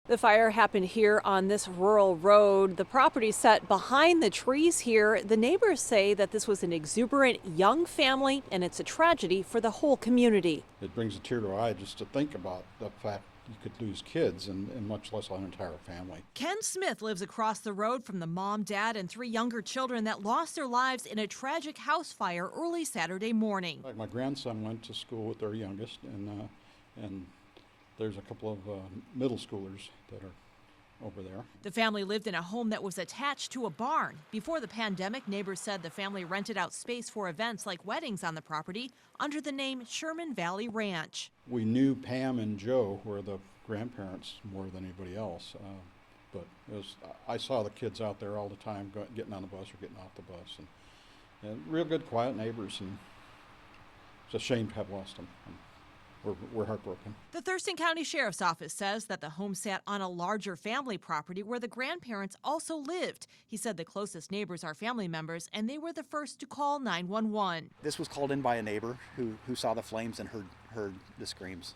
The fire happened here on this rural road. The property set behind the trees here. The neighbors say that this was an exuberant young family and it's a tragedy for the whole community. It brings a tear to our eye just to think about the fact you could lose kids and much less an entire family. Ken Smith lives across the road from the mom, dad, and 3 younger children that lost their lives in a tragic house fire early Saturday morning. Like my grandson went to school with their youngest, and there's a couple of middle schoolers that are over there. The family lived in a home that was attached to a barn. Before the pandemic, neighbors said the family rented out space for events like weddings on the property under the name Sherman Valley Ranch. We knew Pam and Joe were the grandparents more than anybody else, but I saw the kids out there all the time getting on the bus or getting off the bus, and real good, quiet neighbors, and it's a shame to have lost them. We're heartbroken. The Thurston County Sheriff's Office says that the home sat on a larger family property where the grandparents also lived. He said the closest neighbors are family members, and they were the first to call 911. This was called in by a neighbor who saw the flames and heard the screams,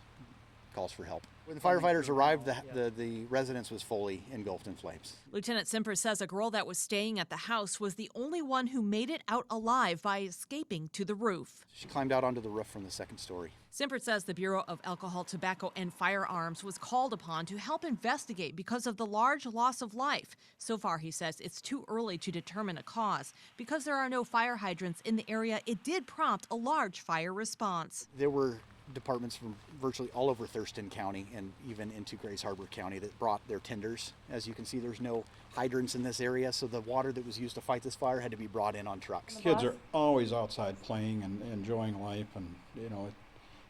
calls for help. When the firefighters arrived, the residence was fully engulfed in flames. Lieutenant Simper says a girl that was staying at the house was the only one who made it out alive by escaping to the roof. She climbed out onto the roof from the second story. Simper says the Bureau of Alcohol, Tobacco, and Firearms was called upon to help investigate because of the large loss of life. So far, he says it's too early to determine a cause. Because there are no fire hydrants in the area, it did prompt a large fire response. There were departments from virtually all over Thurston County and even into Grays Harbor County that brought their tenders. As you can see, there's no hydrants in this area, so the water that was used to fight this fire had to be brought in on trucks. Kids are always outside playing and enjoying life, and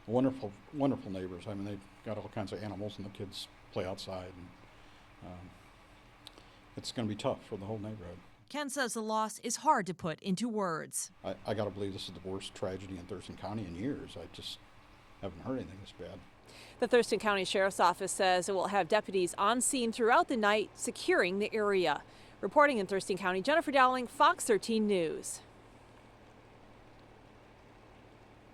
wonderful neighbors. I mean, they've got all kinds of animals, and the kids play outside, and it's going to be tough for the whole neighborhood. Ken says the loss is hard to put into words. I got to believe this is the worst tragedy in Thurston County in years. I just haven't heard anything this bad. The Thurston County Sheriff's Office says it will have deputies on scene throughout the night securing the area. Reporting in Thurston County, Jennifer Dowling, Fox 13 News.